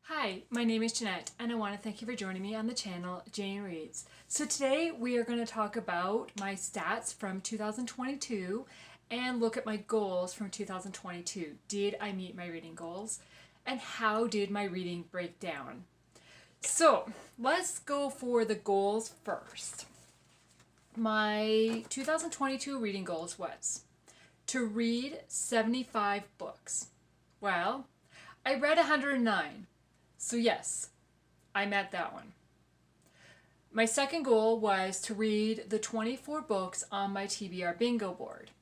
Hi, my name is Jeanette, and I want to thank you for joining me on the channel Jane Reads. So today we are going to talk about my stats from 2022 and look at my goals from 2022. Did I meet my reading goals? And how did my reading break down? So let's go for the goals first. My 2022 reading goals was to read 75 books. Well, I read 109. So yes, I met that one. My second goal was to read the 24 books on my TBR bingo board.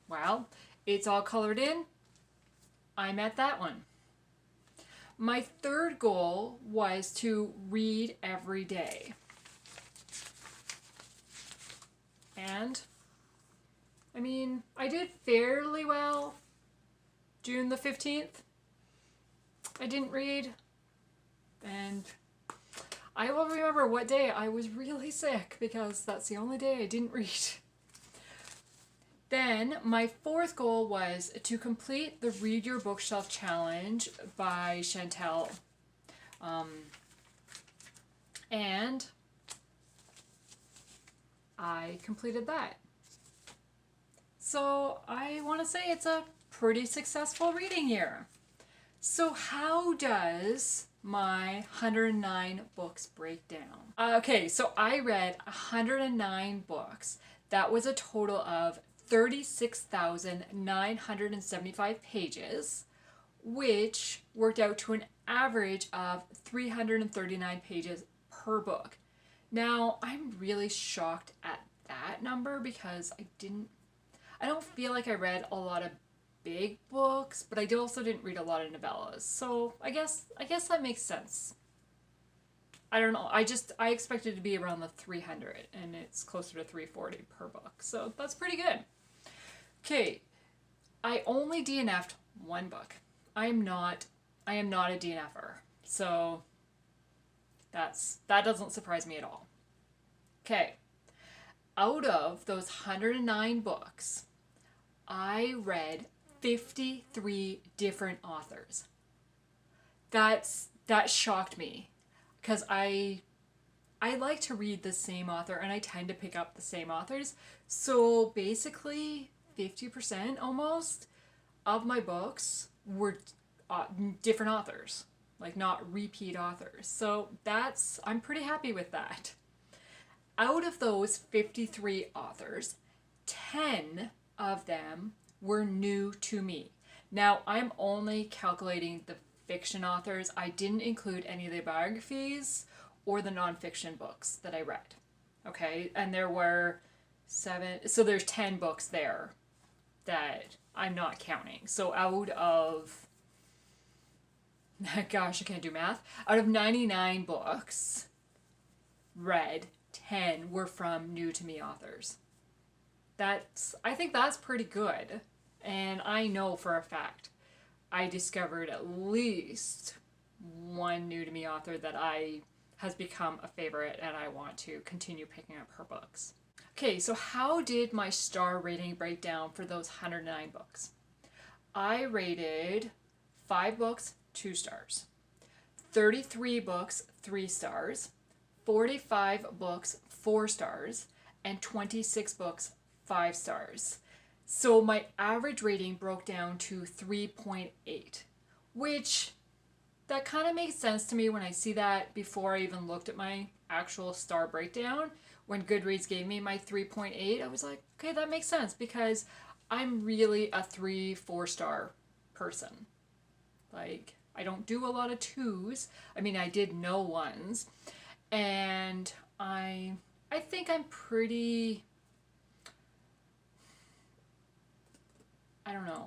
Well, it's all colored in. I met that one. My third goal was to read every day. And, I did fairly well. June the 15th, I didn't read. And I will remember what day I was really sick because that's the only day I didn't read. Then my fourth goal was to complete the Read Your Bookshelf Challenge by Chantel. And I completed that. So I want to say it's a pretty successful reading year. So how does my 109 books break down? Okay, so I read 109 books. That was a total of 36,975 pages, which worked out to an average of 339 pages per book. Now, I'm really shocked at that number because I don't feel like I read a lot of big books, but I also didn't read a lot of novellas. So I guess that makes sense. I don't know. I expected it to be around the 300 and it's closer to 340 per book. So that's pretty good. Okay. I only DNF'd one book. I am not a DNFer. So that doesn't surprise me at all. Okay. Out of those 109 books, I read 53 different authors. That shocked me because I like to read the same author and I tend to pick up the same authors. So basically 50% almost of my books were different authors, like not repeat authors. So I'm pretty happy with that. Out of those 53 authors, 10 of them were new to me. Now, I'm only calculating the fiction authors. I didn't include any of the biographies or the nonfiction books that I read. Okay, and there were 7, so there's 10 books there that I'm not counting. So out of, gosh, I can't do math. Out of 99 books read, 10 were from new to me authors. I think that's pretty good. And I know for a fact I discovered at least one new to me author that has become a favorite and I want to continue picking up her books. Okay, so how did my star rating break down for those 109 books? I rated 5 books 2 stars, 33 books 3 stars, 45 books 4 stars, and 26 books 5 stars. So my average rating broke down to 3.8, which that kind of makes sense to me when I see that before I even looked at my actual star breakdown. When Goodreads gave me my 3.8, I was like, okay, that makes sense because I'm really a 3-4 star person. Like, I don't do a lot of 2s. I did no 1s. And I think I'm pretty,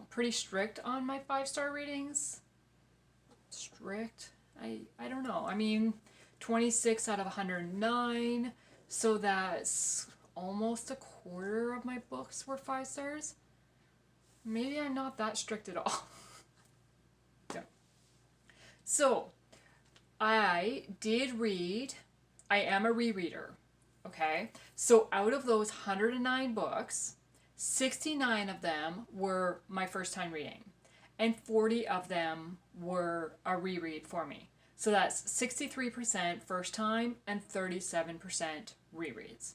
pretty strict on my 5-star ratings. Strict? I don't know. 26 out of 109, so that's almost a quarter of my books were 5 stars. Maybe I'm not that strict at all. Yeah. So, I am a rereader. Okay? So out of those 109 books, 69 of them were my first time reading, and 40 of them were a reread for me. So that's 63% first time and 37% rereads.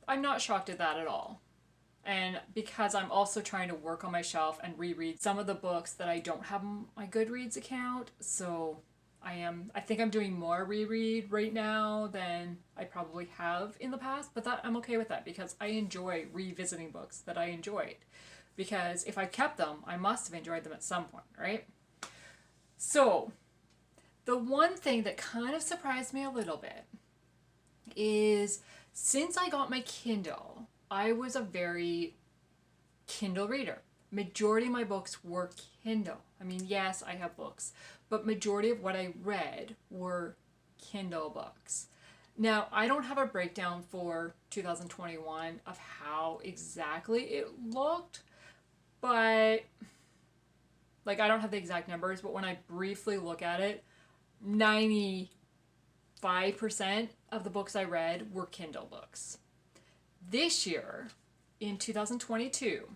I'm not shocked at that at all. And because I'm also trying to work on my shelf and reread some of the books that I don't have on my Goodreads account, so I think I'm doing more reread right now than I probably have in the past, but I'm okay with that because I enjoy revisiting books that I enjoyed. Because if I kept them, I must have enjoyed them at some point, right? So, the one thing that kind of surprised me a little bit is since I got my Kindle, I was a very Kindle reader. Majority of my books were Kindle. I mean, yes, I have books, but majority of what I read were Kindle books. Now, I don't have a breakdown for 2021 of how exactly it looked, but like I don't have the exact numbers, but when I briefly look at it, 95% of the books I read were Kindle books. This year, in 2022,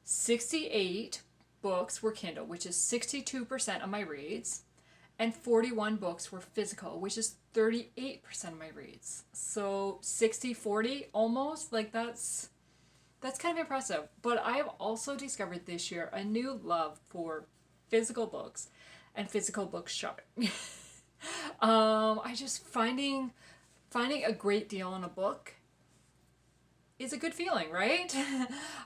68 books were Kindle, which is 62% of my reads, and 41 books were physical, which is 38% of my reads. So 60-40 almost, like that's kind of impressive. But I have also discovered this year a new love for physical books and physical book shopping. I just finding a great deal on a book is a good feeling, right?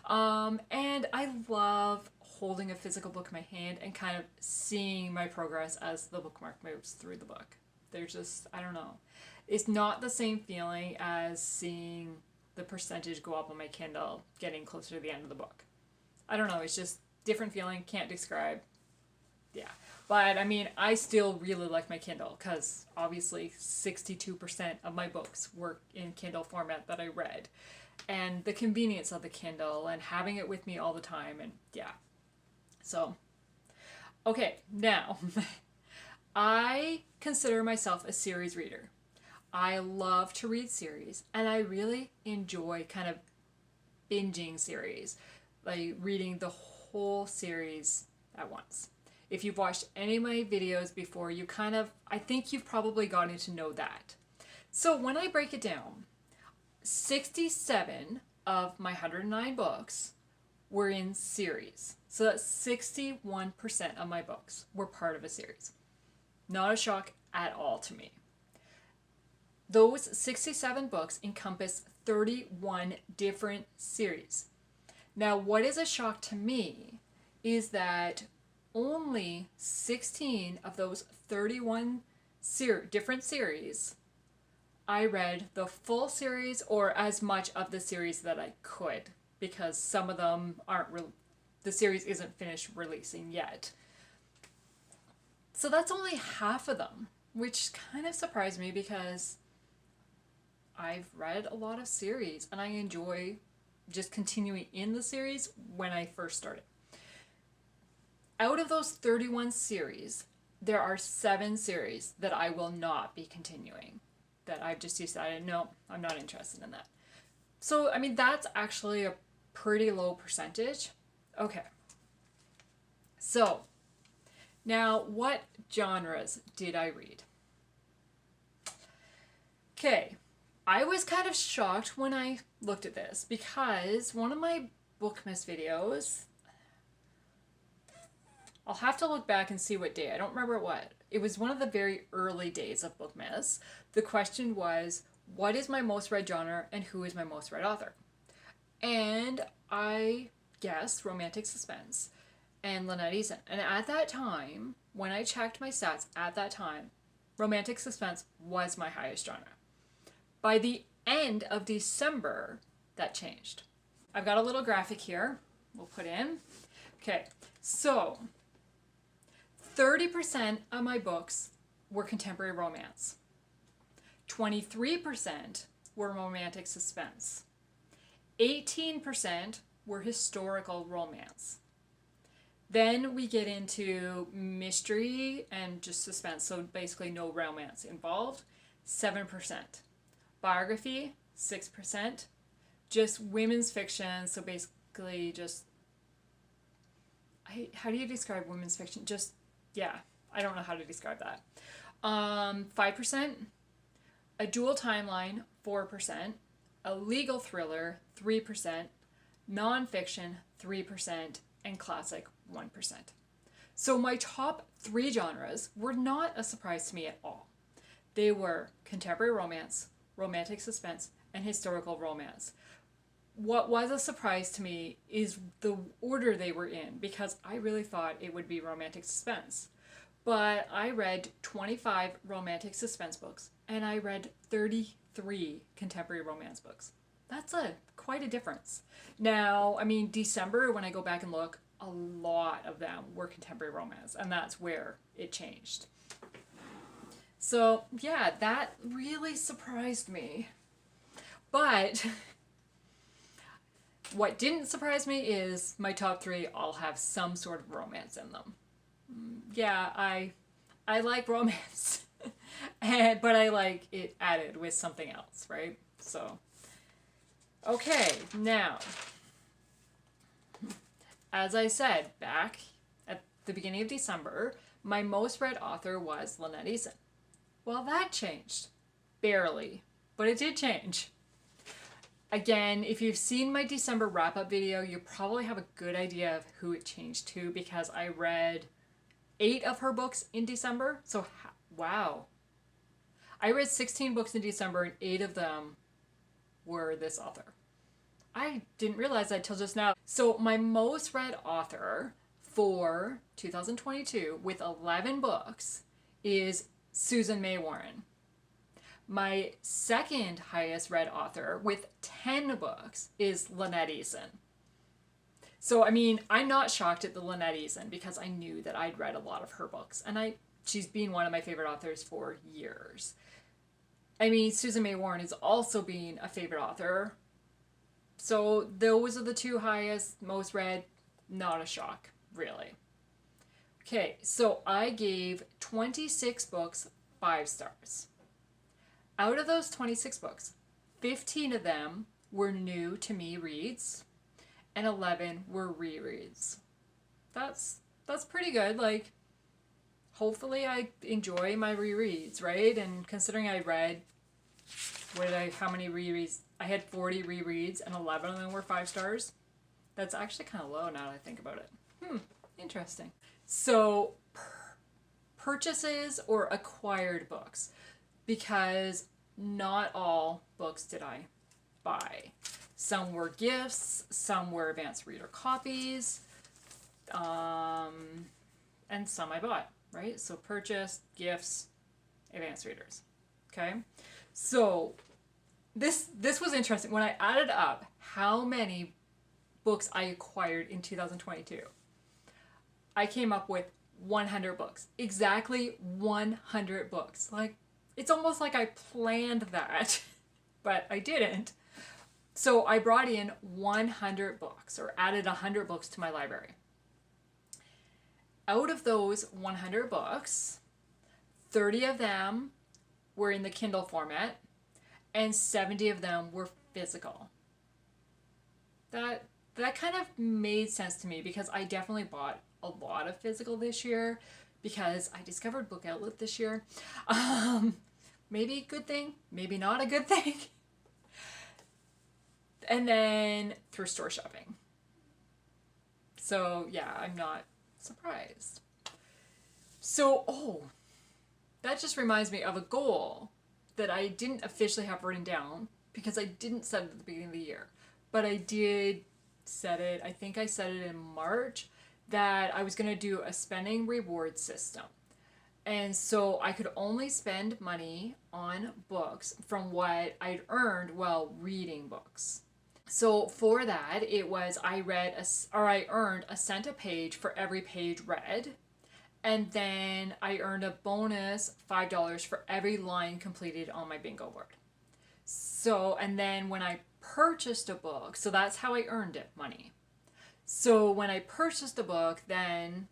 And I love holding a physical book in my hand and kind of seeing my progress as the bookmark moves through the book. There's just, I don't know. It's not the same feeling as seeing the percentage go up on my Kindle getting closer to the end of the book. I don't know, it's just different feeling, can't describe. Yeah. But I mean, I still really like my Kindle because obviously 62% of my books were in Kindle format that I read. And the convenience of the Kindle and having it with me all the time, and yeah. So, okay, now, I consider myself a series reader. I love to read series, and I really enjoy kind of binging series, like reading the whole series at once. If you've watched any of my videos before, I think you've probably gotten to know that. So when I break it down, 67 of my 109 books were in series. So that's 61% of my books were part of a series. Not a shock at all to me. Those 67 books encompass 31 different series. Now, what is a shock to me is that only 16 of those 31 different series I read the full series or as much of the series that I could, because some of them the series isn't finished releasing yet. So that's only half of them, which kind of surprised me because I've read a lot of series and I enjoy just continuing in the series when I first started. Out of those 31 series, there are 7 series that I will not be continuing. That I've just decided, no, I'm not interested in that. So, I mean, that's actually a pretty low percentage. Okay. So, now what genres did I read? Okay. I was kind of shocked when I looked at this because one of my Bookmas videos, I'll have to look back and see what day. I don't remember what. It was one of the very early days of Bookmas. The question was, what is my most read genre and who is my most read author? And I guessed romantic suspense and Lynette Eason. And at that time, when I checked my stats at that time, romantic suspense was my highest genre. By the end of December, that changed. I've got a little graphic here we'll put in. Okay, so 30% of my books were contemporary romance. 23% were romantic suspense. 18% were historical romance. Then we get into mystery and just suspense, so basically no romance involved, 7%. Biography, 6%. Just women's fiction, so basically just, how do you describe women's fiction? Just yeah, I don't know how to describe that. 5%, a dual timeline, 4%, a legal thriller, 3%, nonfiction, 3%, and classic, 1%. So my top 3 genres were not a surprise to me at all. They were contemporary romance, romantic suspense, and historical romance. What was a surprise to me is the order they were in, because I really thought it would be romantic suspense. But I read 25 romantic suspense books and I read 33 contemporary romance books. That's quite a difference. Now, I mean, December, when I go back and look, a lot of them were contemporary romance, and that's where it changed. So, yeah, that really surprised me. But what didn't surprise me is my top 3 all have some sort of romance in them. Yeah, I like romance, but I like it added with something else, right? So, okay, now, as I said back at the beginning of December, my most read author was Lynette Eason. Well, that changed. Barely, but it did change. Again, if you've seen my December wrap-up video, you probably have a good idea of who it changed to, because I read 8 of her books in December. So, wow. I read 16 books in December, and 8 of them were this author. I didn't realize that till just now. So my most read author for 2022 with 11 books is Susan May Warren. My second highest read author with 10 books is Lynette Eason. So, I mean, I'm not shocked at the Lynette Eason, because I knew that I'd read a lot of her books, and she's been one of my favorite authors for years. I mean, Susan May Warren is also being a favorite author. So those are the 2 highest, most read. Not a shock, really. Okay, so I gave 26 books 5 stars. Out of those 26 books, 15 of them were new to me reads, and 11 were rereads. That's pretty good. Like, hopefully I enjoy my rereads, right? And considering I read, how many rereads? I had 40 rereads and 11 of them were 5 stars. That's actually kind of low now that I think about it. Interesting. So, purchases or acquired books, because not all books did I buy. Some were gifts, some were advanced reader copies, and some I bought, right? So purchase, gifts, advanced readers. Okay? So this was interesting. When I added up how many books I acquired in 2022, I came up with 100 books. Exactly 100 books. Like, it's almost like I planned that, but I didn't. So I brought in 100 books, or added 100 books to my library. Out of those 100 books, 30 of them were in the Kindle format, and 70 of them were physical. That kind of made sense to me, because I definitely bought a lot of physical this year, because I discovered Book Outlet this year. Maybe a good thing, maybe not a good thing. And then thrift store shopping. So yeah, I'm not surprised. So, that just reminds me of a goal that I didn't officially have written down, because I didn't set it at the beginning of the year. But I did set it, I think I set it in March, that I was going to do a spending reward system. And so I could only spend money on books from what I'd earned while reading books. So for that, it was I earned a cent a page for every page read. And then I earned a bonus $5 for every line completed on my bingo board. So, and then when I purchased a book, so that's how I earned it, money. So when I purchased a book, then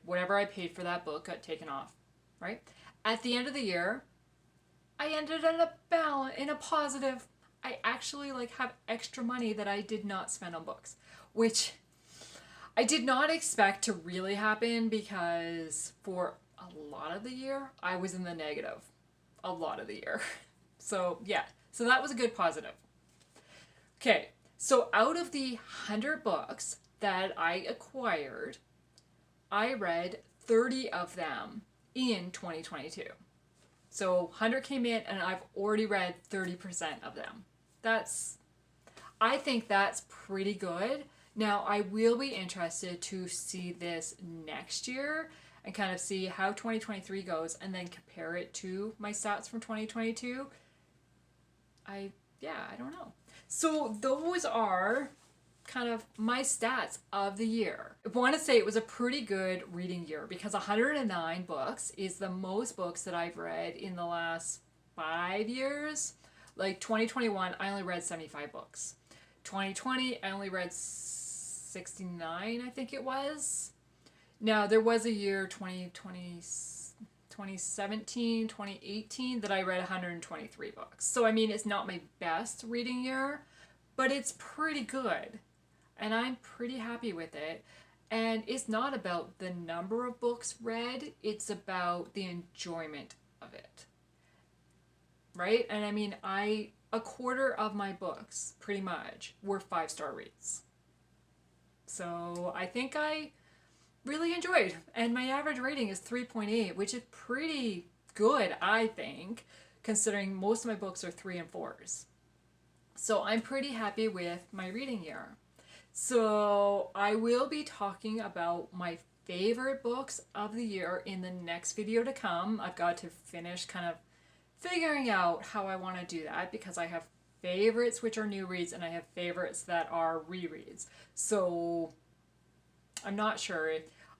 whatever I paid for that book got taken off, right? At the end of the year, I ended in a positive. I actually have extra money that I did not spend on books, which I did not expect to really happen because for a lot of the year, I was in the negative. A lot of the year. So, yeah. So that was a good positive. Okay. So out of the 100 books that I acquired, I read 30 of them in 2022. So 100 came in and I've already read 30% of them. I think that's pretty good. Now, I will be interested to see this next year and kind of see how 2023 goes and then compare it to my stats from 2022. I don't know. So those are kind of my stats of the year. I want to say it was a pretty good reading year because 109 books is the most books that I've read in the last 5 years. Like 2021, I only read 75 books. 2020, I only read 69, I think it was. Now, there was a year, 2017, 2018, that I read 123 books. So, I mean, it's not my best reading year, but it's pretty good. And I'm pretty happy with it. And it's not about the number of books read, it's about the enjoyment of it. Right? And I mean, a quarter of my books, pretty much, were 5-star reads. So I think I really enjoyed. And my average rating is 3.8, which is pretty good, I think, considering most of my books are 3 and 4s. So I'm pretty happy with my reading year. So I will be talking about my favorite books of the year in the next video to come. I've got to finish kind of figuring out how I want to do that because I have favorites which are new reads and I have favorites that are rereads. So I'm not sure.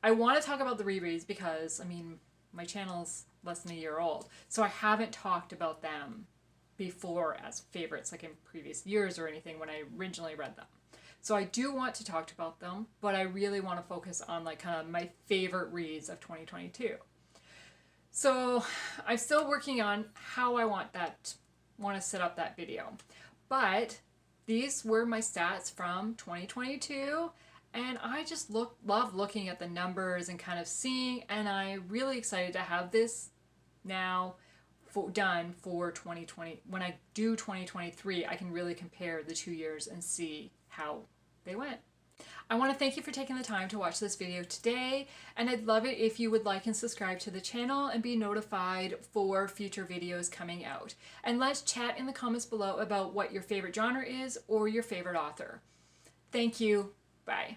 I want to talk about the rereads because, I mean, my channel's less than a year old. So I haven't talked about them before as favorites like in previous years or anything when I originally read them. So I do want to talk about them, but I really want to focus on like kind of my favorite reads of 2022. So I'm still working on how I want to set up that video. But these were my stats from 2022 and I just love looking at the numbers and kind of seeing, and I'm really excited to have this now done for 2020. When I do 2023, I can really compare the 2 years and see how they went. I want to thank you for taking the time to watch this video today, and I'd love it if you would like and subscribe to the channel and be notified for future videos coming out. And let's chat in the comments below about what your favorite genre is or your favorite author. Thank you. Bye.